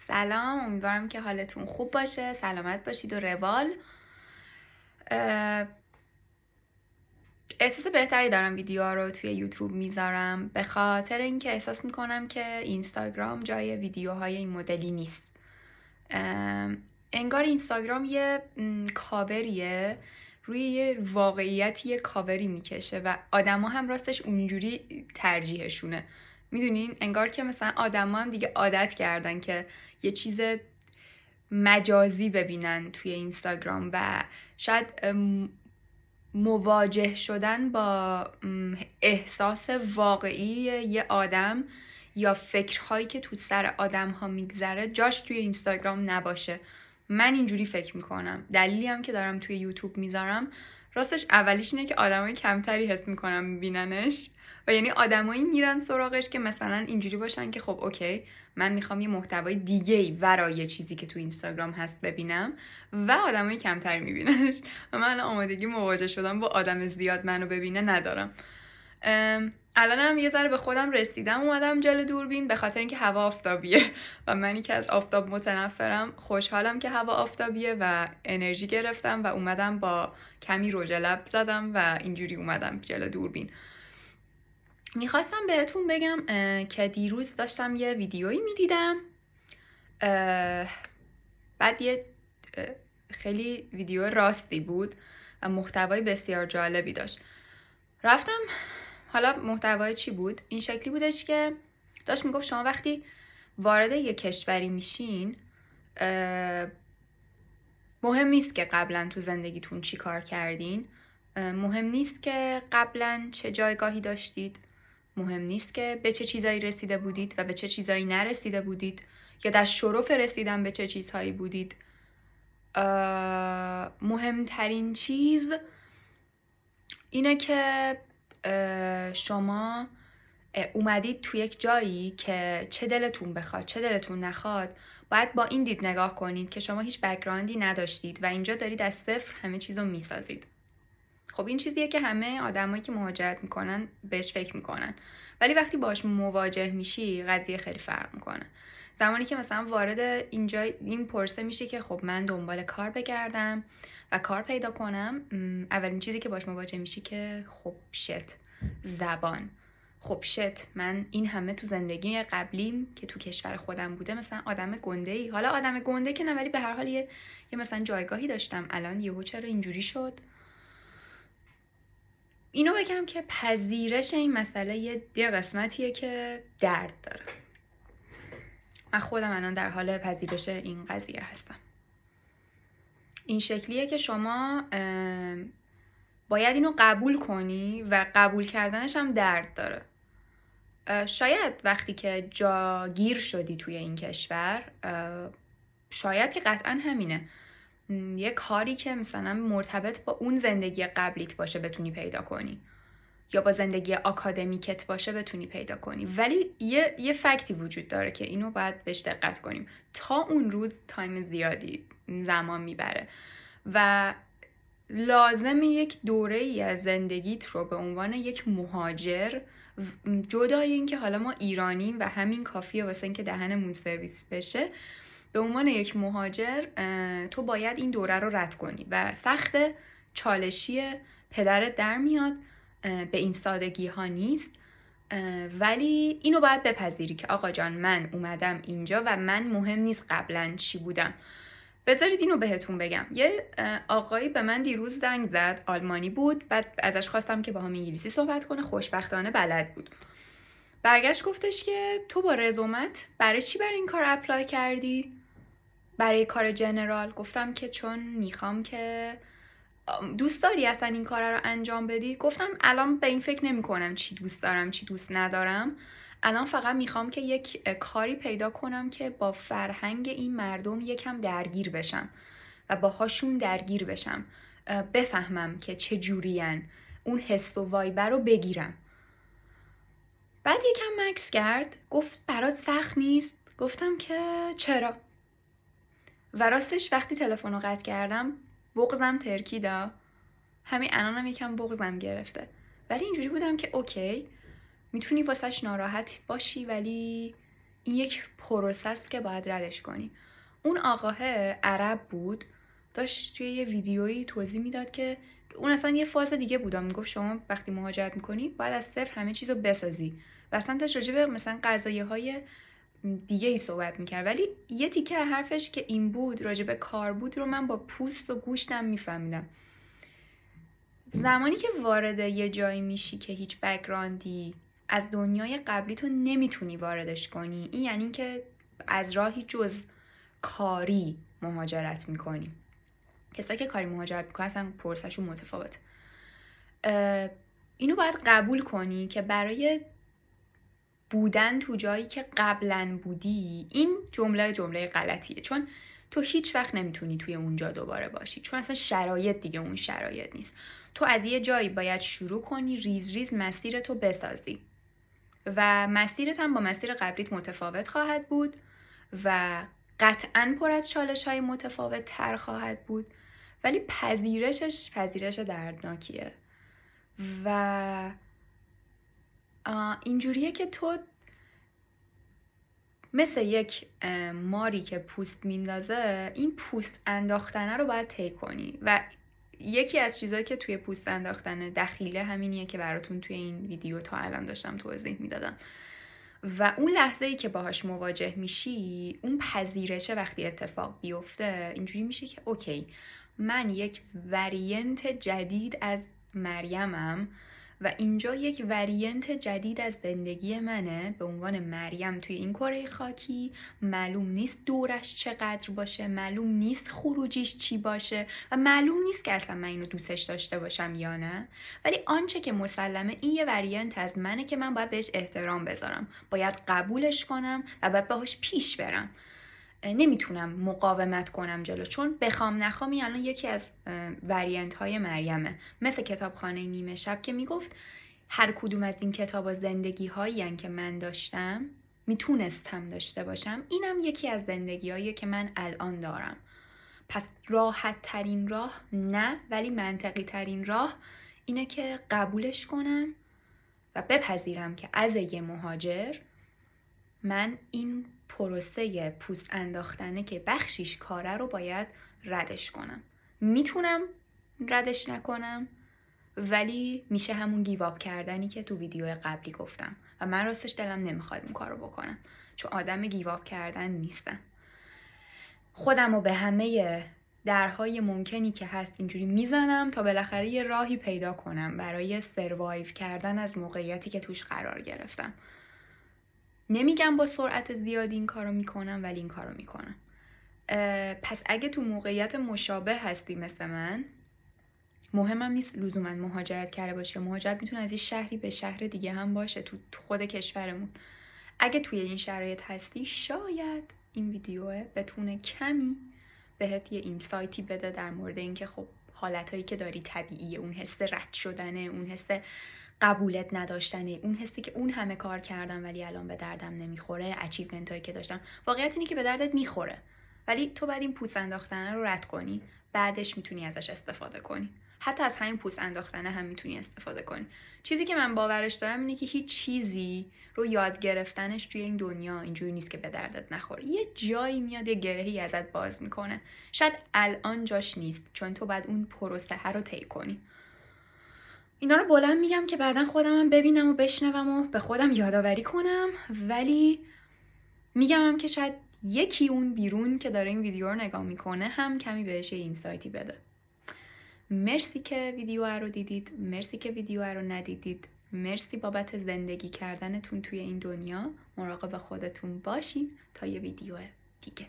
سلام، امیدوارم که حالتون خوب باشه، سلامت باشید و روال. احساس بهتری دارم ویدیوها رو توی یوتیوب میذارم به خاطر اینکه احساس میکنم که اینستاگرام جای ویدیوهای این مدلی نیست. انگار اینستاگرام یه کاوریه روی یه واقعیتی، یه کاوری میکشه و آدما هم راستش اونجوری ترجیحشونه. میدونین انگار که مثلا آدما هم دیگه عادت کردن که یه چیز مجازی ببینن توی اینستاگرام و شاید مواجه شدن با احساس واقعی یه آدم یا فکرهایی که تو سر آدم ها میگذره جاش توی اینستاگرام نباشه. من اینجوری فکر میکنم. دلیلی هم که دارم توی یوتیوب میذارم راستش اولیش اینه که آدمای کمتری حس میکنم میبیننش و یعنی آدمایی میرن سراغش که مثلا اینجوری باشن که خب اوکی، من میخوام یه محتوای دیگه‌ای ورای چیزی که تو اینستاگرام هست ببینم و آدمای کمتری میبیننش و من آمادگی مواجه شدم با آدم زیاد منو ببینه ندارم. الانم یه ذره به خودم رسیدم، اومدم جلو دوربین به خاطر اینکه هوا آفتابیه و منی که از آفتاب متنفرم خوشحالم که هوا آفتابیه و انرژی گرفتم و اومدم با کمی رژ لب زدم و اینجوری اومدم جلو دوربین. میخواستم بهتون بگم که دیروز داشتم یه ویدیویی میدیدم، بعد یه خیلی ویدیو راستی بود و محتوای بسیار جالبی داشت. رفتم، حالا محتوای چی بود؟ این شکلی بودش که داشت میگفت شما وقتی وارد یه کشوری میشین مهم نیست که قبلا تو زندگیتون چی کار کردین، مهم نیست که قبلا چه جایگاهی داشتید، مهم نیست که به چه چیزایی رسیده بودید و به چه چیزایی نرسیده بودید یا در شرف رسیدن به چه چیزهایی بودید. مهمترین چیز اینه که شما اومدید تو یک جایی که چه دلتون بخواد چه دلتون نخواد باید با این دید نگاه کنید که شما هیچ بک‌گراندی نداشتید و اینجا دارید از صفر همه چیزو میسازید. خب این چیزیه که همه آدمایی که مهاجرت میکنن بهش فکر میکنن، ولی وقتی باهاش مواجه میشی قضیه خیلی فرق میکنه. زمانی که مثلا وارد اینجا این پرسه میشه که خب من دنبال کار بگردم و کار پیدا کنم، اولین چیزی که باهاش مواجه میشی که خب شت زبان، خب شت من این همه تو زندگی قبلیم که تو کشور خودم بوده مثلا آدم گنده‌ای، حالا آدم گنده که نه ولی به هر حال یه مثلا جایگاهی داشتم، الان یهو چرا اینجوری شد. اینو بگم که پذیرش این مسئله یه قسمتیه که درد داره. من خودم الان در حال پذیرش این قضیه هستم. این شکلیه که شما باید اینو قبول کنی و قبول کردنش هم درد داره. شاید وقتی که جاگیر شدی توی این کشور، شاید که قطعا همینه، یه کاری که مثلا مرتبط با اون زندگی قبلیت باشه بتونی پیدا کنی یا با زندگی آکادمیکت باشه بتونی پیدا کنی، ولی یه فکتی وجود داره که اینو باید بهش دقت کنیم. تا اون روز تایم زیادی زمان میبره و لازم یک دوره ای از زندگیت رو به عنوان یک مهاجر، جدای این که حالا ما ایرانیم و همین کافیه واسه این که دهنمون سرویس بشه، به عنوان یک مهاجر تو باید این دوره رو رد کنی و سخت، چالشی، پدرت در میاد، به این سادگی ها نیست، ولی اینو باید بپذیری که آقا جان من اومدم اینجا و من مهم نیست قبلا چی بودم. بذارید اینو بهتون بگم، یه آقایی به من دیروز زنگ زد، آلمانی بود، بعد ازش خواستم که با هم انگلیسی صحبت کنه، خوشبختانه بلد بود. برگشت گفتش که تو با رزومت برای چی برای این کار اپلای کردی؟ برای کار جنرال. گفتم که چون میخوام که دوست داری اصلا این کار رو انجام بدی؟ گفتم الان به این فکر نمی کنم چی دوست دارم چی دوست ندارم، الان فقط میخوام که یک کاری پیدا کنم که با فرهنگ این مردم یکم درگیر بشم و باهاشون درگیر بشم، بفهمم که چه جورین، اون حس و وایبه رو بگیرم. بعد یکم مکس کرد، گفت برات سخت نیست؟ گفتم که چرا؟ و راستش وقتی تلفن رو قطع کردم بغضم ترکیدا، همین الانم یکم بغضم گرفته، ولی اینجوری بودم که اوکی میتونی واسش ناراحت باشی ولی این یک پروسه است که باید ردش کنی. اون آقاه عرب بود، داشت توی یه ویدیویی توضیح میداد که اون اصلا یه فاز دیگه بود. میگفت شما وقتی مهاجرت میکنی باید از صفر همه چیزو بسازی و اصلا داشت راجع به مثلا قضایی‌های دیگه ای صحبت میکرد، ولی یه تیکه حرفش که این بود راجع به کار بود رو من با پوست و گوشتم میفهمیدم. زمانی که وارد یه جایی میشی که هیچ بک‌گراندی از دنیای قبلی تو نمیتونی واردش کنی، این یعنی که از راهی جز کاری مهاجرت میکنی. کسایی که کاری مهاجرت میکنن اصلا پرسشون متفاوت. اینو باید قبول کنی که برای بودن تو جایی که قبلا بودی، این جمله غلطیه، چون تو هیچ وقت نمیتونی توی اونجا دوباره باشی، چون اصلا شرایط دیگه اون شرایط نیست. تو از یه جایی باید شروع کنی ریز ریز مسیرتو بسازی و مسیرت هم با مسیر قبلیت متفاوت خواهد بود و قطعاً پر از چالش‌های متفاوت تر خواهد بود، ولی پذیرش دردناکیه و اینجوریه که تو مثل یک ماری که پوست میندازه، این پوست انداختنه رو باید طی کنی و یکی از چیزایی که توی پوست انداختن دخیله همینیه که براتون توی این ویدیو تا الان داشتم توضیح میدادم و اون لحظه‌ای که باهاش مواجه میشی، اون پذیرشه وقتی اتفاق بیفته، اینجوری میشه که اوکی، من یک وریانت جدید از مریمم و اینجا یک وریانت جدید از زندگی منه به عنوان مریم توی این کره خاکی. معلوم نیست دورش چقدر باشه، معلوم نیست خروجیش چی باشه و معلوم نیست که اصلا من اینو دوستش داشته باشم یا نه، ولی آنچه که مسلمه این یه وریانت از منه که من باید بهش احترام بذارم، باید قبولش کنم و باید باهاش پیش برم. نمیتونم مقاومت کنم جلو، چون بخوام نخوام این الان یکی از وریانت های مریمه. مثل کتابخانه نیمه شب که میگفت هر کدوم از این کتابا زندگی هایی که من داشتم میتونستم داشته باشم، اینم یکی از زندگی هایی که من الان دارم. پس راحت ترین راه نه، ولی منطقی ترین راه اینه که قبولش کنم و بپذیرم که از یه مهاجر من این پروسه پوست انداختنه که بخشیش کاره رو باید ردش کنم. میتونم ردش نکنم، ولی میشه همون گیواب کردنی که تو ویدیو قبلی گفتم و من راستش دلم نمیخواد اون کار رو بکنم، چون آدم گیواب کردن نیستم. خودم رو به همه درهای ممکنی که هست اینجوری میزنم تا بالاخره یه راهی پیدا کنم برای سروایو کردن از موقعیتی که توش قرار گرفتم. نمیگم با سرعت زیادی این کارو میکنم، ولی این کارو میکنم. پس اگه تو موقعیت مشابه هستی مثل من، مهمم نیست لزوما مهاجرت کرده باشه. مهاجرت میتونه از یه شهری به شهر دیگه هم باشه تو خود کشورمون. اگه توی این شرایط هستی، شاید این ویدیو بتونه کمی بهت یه اینسایتی بده در مورد اینکه خب حالتایی که داری طبیعیه، اون حس رد شدنه، اون حس قبولت نداشتنه، اون حسی که اون همه کار کردم ولی الان به دردم نمیخوره، اچیومنت هایی که داشتم. واقعیت اینه که به دردت میخوره، ولی تو بعد این پوست انداختنه رو رد کنی، بعدش میتونی ازش استفاده کنی. حتی از همین پوست انداختنه هم میتونی استفاده کنی. چیزی که من باورش دارم اینه که هیچ چیزی رو یاد گرفتنش توی این دنیا اینجوری نیست که به دردت نخوره. یه جایی میاد یه گرهی ازت باز میکنه. شاید الان جاش نیست، چون تو بعد اون پروسه رو طی کنی. اینا رو بلند میگم که بعدن خودم ببینم و بشنوم و به خودم یادآوری کنم، ولی میگم هم که شاید یکی اون بیرون که داره این ویدیو رو نگاه میکنه هم کمی بهش اینسایتی بده. مرسی که ویدیو رو دیدید، مرسی که ویدیو رو ندیدید، مرسی بابت زندگی کردنتون توی این دنیا. مراقب خودتون باشین تا یه ویدیو دیگه.